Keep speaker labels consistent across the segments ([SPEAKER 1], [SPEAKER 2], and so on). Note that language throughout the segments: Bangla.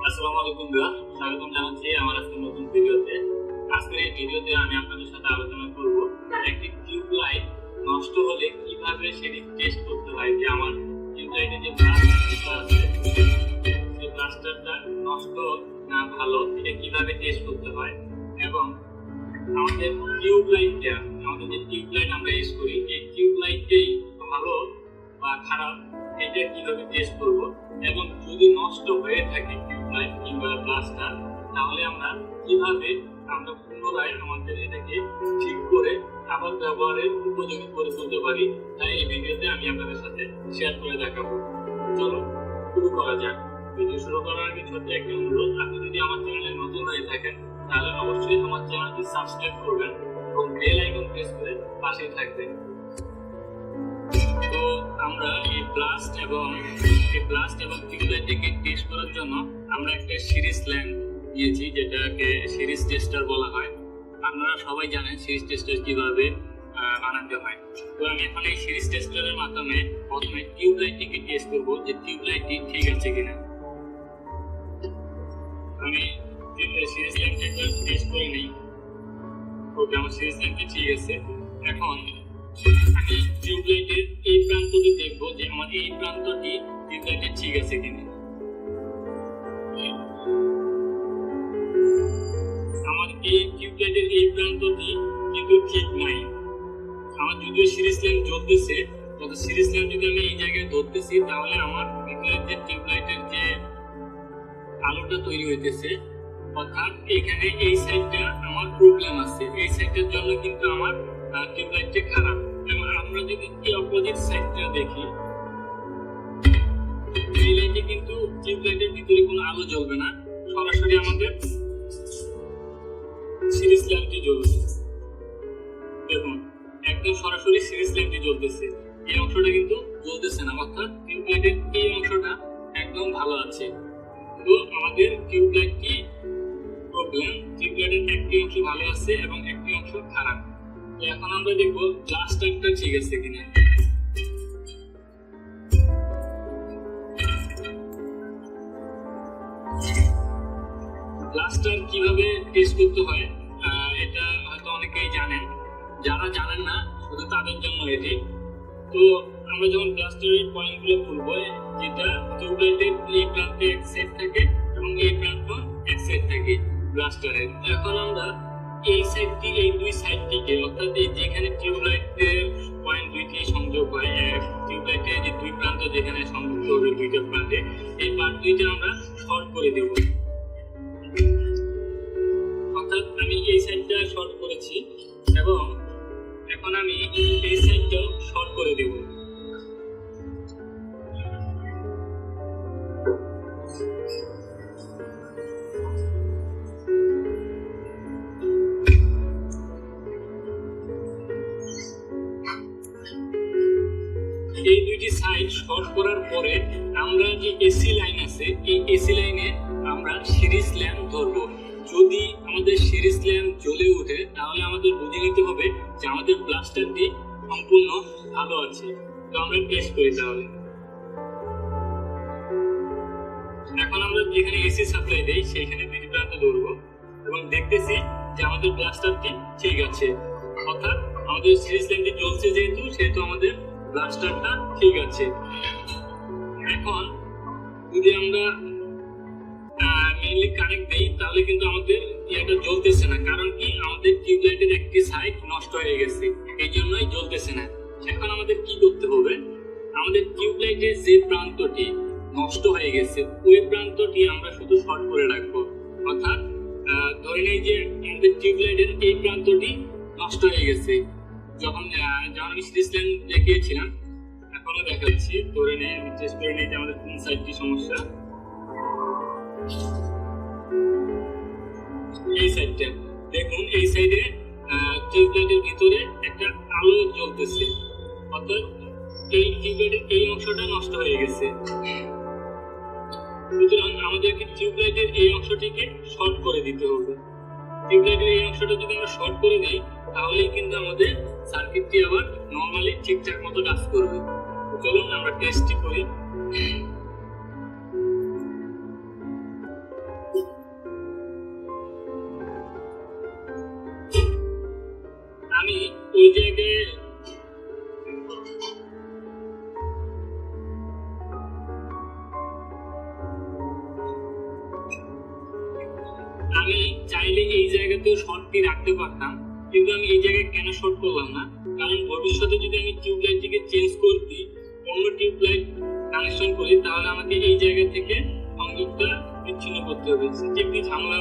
[SPEAKER 1] আসসালামু আলাইকুম বন্ধুরা, স্বাগতম জানাচ্ছি আমার আজকের নতুন ভিডিওতে। আজকের এই ভিডিওতে আমি আপনাদের সাথে আলোচনা করব একটি টিউব লাইট নষ্ট হলে কিভাবে সেটি টেস্ট করতে হয়, যে আমার টিউব লাইটে যে ব্লাস্টারটা আছে সেই ব্লাস্টারটা নষ্ট না ভালো এটা কিভাবে টেস্ট করতে হয়, এবং আমাদের টিউব লাইটটা আমাদের যে টিউব লাইট আমরা ইউজ করি এই টিউব লাইটটাই ভালো বা খারাপ এটা কিভাবে টেস্ট করব, এবং যদি নষ্ট হয়ে থাকে টিউব লাইট কিংবা ব্লাস্টার তাহলে আমরা কিভাবে পুনরায় আমাদের এটাকে ঠিক করে আবার ব্যবহারের উপযোগী করে তুলতে পারি, তাই এই ভিডিওতে আমি আপনাদের সাথে শেয়ার করে দেখাবো। চলো শুরু করা যাক। ভিডিও শুরু করার আগে ছোট্ট একটি অনুরোধ, আপনি যদি আমার চ্যানেলে নতুন হয়ে থাকেন তাহলে অবশ্যই আমার চ্যানেলটি সাবস্ক্রাইব করবেন এবং বেল আইকন প্রেস করে পাশেই থাকবেন। তো আমরা এই ব্লাস্ট এবং টিউব লাইটকে টেস্ট করার জন্য আমরা একটা সিরিজ ল্যাম্প নিয়েছি, যেটাকে সিরিজ টেস্টার বলা হয়। আপনারা সবাই জানেন সিরিজ টেস্টার কিভাবে বানাতে হয়। তো আমি এখন এই সিরিজ টেস্টারের মাধ্যমে প্রথমে টিউব লাইটটিকে টেস্ট করব যে টিউব লাইটটি ঠিক আছে কিনা। আমি সিরিজ ল্যাম্পটা টেস্ট করে নিই। ওকে, আমার সিরিজ ল্যাম্পটি ঠিক আছে। এখন আমি টিউব লাইটের এই প্রান্তটি দেখব যে আমার এই প্রান্তটি টিউব লাইটের ঠিক আছে কিনা। আমার এই টিউব লাইটের এই প্রান্তটি কিন্তু ঠিক নাই। আমার যদিও সিরিজ ল্যাম্প জ্বলতেছে, তবে সিরিজ ল্যাম্প যদি আমি এই জায়গায় ধরতেছি তাহলে আমার ভিতরের যে টিউব লাইটের যে আলোটা তৈরি হইতেছে, অর্থাৎ এখানে এই সাইডটা আমার প্রবলেম আছে, এই সাইডের জন্য কিন্তু আমার টিউব লাইটটা খারাপ। এবং আমরা যদি এই অপোজিট সাইডটা দেখি, এই লাইটে কিন্তু টিউব লাইটের ভিতরে কোনো আলো জ্বলবে না, সরাসরি আমাদের সিরিজ ল্যাম্পটি জ্বলবে। দেখুন, একদম সরাসরি সিরিজ ল্যাম্পটি জ্বলতেছে, এই অংশটা কিন্তু জ্বলতেছে না, অর্থাৎ টিউব লাইটের এই অংশটা একদম ভালো আছে। তো আমাদের টিউব লাইটটি প্রবলেম, টিউব লাইটের একটি অংশ ভালো আছে এবং একটি অংশ খারাপ। তো এখন আমরা দেখব ব্লাস্টারটা ঠিক আছে কিনা। ব্লাস্টার কিভাবে টেস্ট করতে হয় এটা হয়তো অনেকেই জানেন, যারা জানেন না শুধু তাদের জন্য এটি। তো আমরা যখন ব্লাস্টারের পয়েন্টগুলো খুলবো, যেটা টিউব লাইটের এই প্রান্তে এক সাইড থাকে এবং এই প্রান্ত এক সাইড থাকে ব্লাস্টারের। এখন আমরা এই সাইডটি এই দুই সাইডটিকে, অর্থাৎ এই যেখানে টিউব লাইটের পয়েন্ট দুইটি সংযোগ হয়, টিউব লাইটের যে দুই প্রান্ত যেখানে সংযুক্ত হবে দুইটা প্রান্তে, এই পার্ট দুইটা আমরা শর্ট করে দেব। অর্থাৎ আমি এই সাইডটা শর্ট করেছি এবং এখন আমি এই সাইডটাও শর্ট করে দেব। এই দুইটি সাইড শর্ট করার পরে আমরা যে এসি লাইন আছে, এই এসি লাইনে আমরা সিরিজ ল্যাম্প ধরবো। যদি আমাদের সিরিজ ল্যাম্প জ্বলে ওঠে তাহলে আমাদের বুঝে নিতে হবে যে আমাদের ব্লাস্টারটি সম্পূর্ণ ভালো আছে। তো আমরা টেস্ট করি তাহলে। এখন আমরা যেখানে এসি সাপ্লাই দেই সেইখানে দুইটি প্রান্ত ধরবো এবং দেখতেছি যে আমাদের ব্লাস্টারটি ঠিক আছে, অর্থাৎ আমাদের সিরিজ ল্যাম্পটি জ্বলছে সেহেতু আমাদের ব্লাস্টারটা ঠিক আছে। এখন যদি আমরা মেইনলি কানেক্ট দেই তাহলে কিন্তু আমাদের এটা জ্বলতেছে না, কারণ কি আমাদের টিউব লাইটের একটি সাইড নষ্ট হয়ে গেছে, এই জন্যই জ্বলতেছে না। এখন আমাদের কি করতে হবে, আমাদের টিউব লাইটের যে প্রান্তটি নষ্ট হয়ে গেছে ওই প্রান্তটি আমরা শুধু শর্ট করে রাখবো। অর্থাৎ ধরে নেই যে আমাদের টিউব লাইটের এই প্রান্তটি নষ্ট হয়ে গেছে, যখন আমি সিরিজ ল্যাম্প দেখিয়েছিলাম এখনো দেখাচ্ছি। ধরে নেই, আমি টেস্ট করে নিই যে আমাদের কোন সাইডটি সমস্যা। এই সাইডটা দেখুন, এই সাইডে টিউব লাইটের ভিতরে একটা আলো জ্বলতেছে, অর্থাৎ এই টিউব লাইটের এই অংশটা নষ্ট হয়ে গেছে। সুতরাং আমাদেরকে টিউব লাইটের এই অংশটিকে শর্ট করে দিতে হবে। টিউব লাইটের এই অংশটা যদি আমরা শর্ট করে দিই তাহলেই কিন্তু আমাদের সার্কিটটি আবার নরমালি ঠিকঠাক মতো কাজ করবে। চলুন আমরা টেস্টটি করি। আমি ওই জায়গায় আমি চাইলে এই জায়গাতেও শর্টটি রাখতে পারতাম, কিন্তু আমি এই জায়গায় কেন শর্ট করলাম না, কারণ ভবিষ্যতে যদি আমি টিউবলাইটটিকে চেঞ্জ করে দিই, অন্য টিউবলাইট কানেকশন করি, তাহলে আমাকে এই জায়গা থেকে সংযোগটা বিচ্ছিন্ন করতে হবে, সেটি একটি ঝামেলা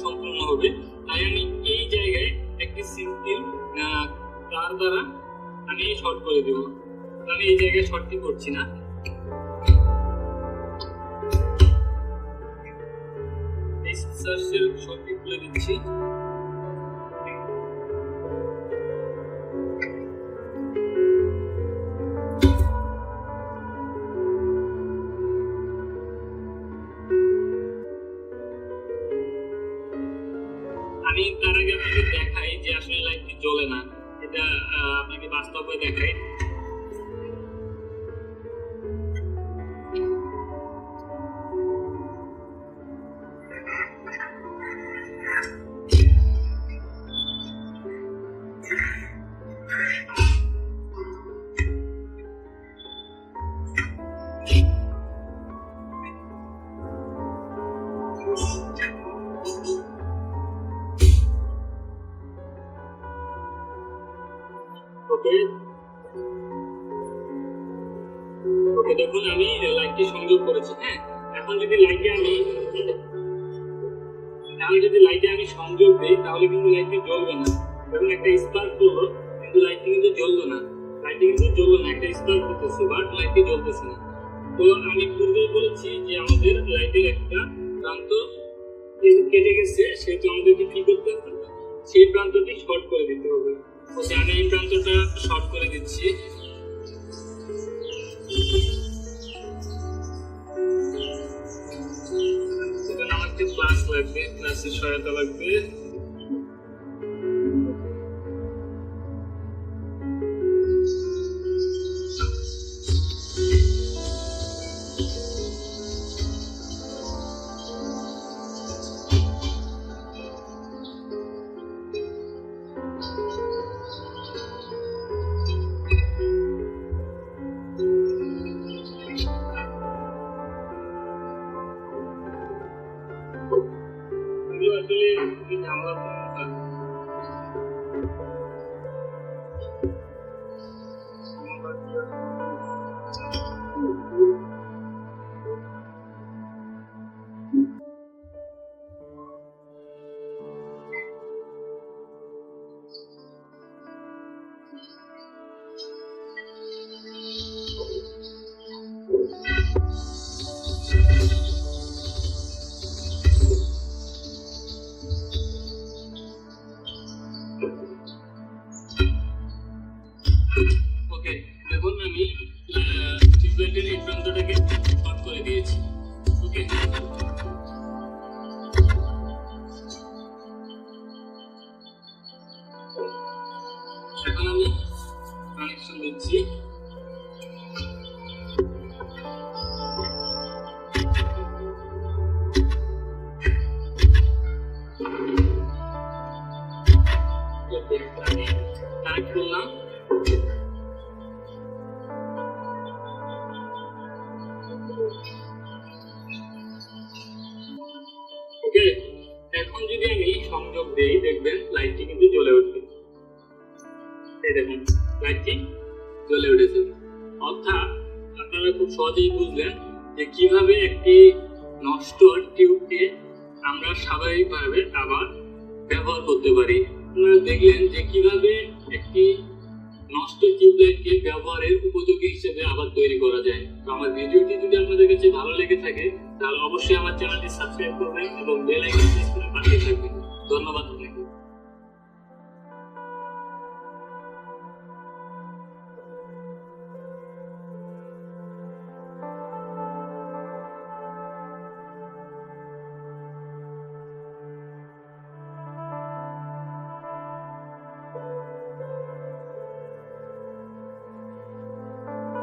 [SPEAKER 1] সম্পূর্ণ হবে। তাই আমি এই জায়গায় একটি সিম্পল তার দ্বারা আমি শর্ট করে দেব। আমি এই জায়গায় শর্টটি করছি না। সার্চের শর্টটি খুলে দিচ্ছি। আমি তার আগে আপনাকে দেখাই যে আসলে লাইটটি জ্বলে না, এটা আপনাকে বাস্তবে দেখাই। ওকে, দেখুন আমি লাইটটি সংযোগ করেছি। হ্যাঁ, এখন যদি লাইটে আমি সংযোগ দিই, তাহলে কিন্তু লাইটটি জ্বলবে না। দেখুন একটা স্পার্ক হলো, কিন্তু লাইটটি কিন্তু জ্বললো না। একটা স্পার্ক হতেছে, বাট লাইটটি জ্বলতেছে না। তো আমি পূর্বেই বলেছি যে আমাদের লাইটের একটা প্রান্ত কেটে গেছে, সেহেতু আমাদেরকে কি করতে হবে, সেই প্রান্তটি শর্ট করে দিতে হবে। ওকে, আমি এই প্রান্তটা শর্ট করে দিচ্ছি। আমাকে প্লাস লাগবে, প্লাসের সহায়তা লাগবে। আসলে ঝামেলা ওকে, দেখুন আমি টিউবলাইটের এই প্রান্তটাকে শর্ট করে দিয়েছি। ওকে, এখন আমি কানেকশন দিচ্ছি। আমি কানেক্ট করলাম। ওকে, এখন যদি আমি সংযোগ দেই, দেখবেন লাইটটি কিন্তু জ্বলে উঠবে। এই দেখুন লাইটটি জ্বলে উঠেছে। অর্থাৎ আপনারা খুব সহজেই বুঝলেন যে কিভাবে একটি নষ্ট টিউবকে আমরা স্বাভাবিকভাবে আবার ব্যবহার করতে পারি। আপনারা দেখলেন যে কিভাবে একটি নষ্ট টিউবলাইটকে ব্যবহারের উপযোগী হিসেবে আবার তৈরি করা যায়। তো আমার ভিডিওটি যদি আপনাদের কাছে ভালো লেগে থাকে, তাহলে অবশ্যই আমার চ্যানেলটি সাবস্ক্রাইব করবেন এবং বেল আইকন প্রেস করে পাশে থাকবেন। ধন্যবাদ আপনাকে।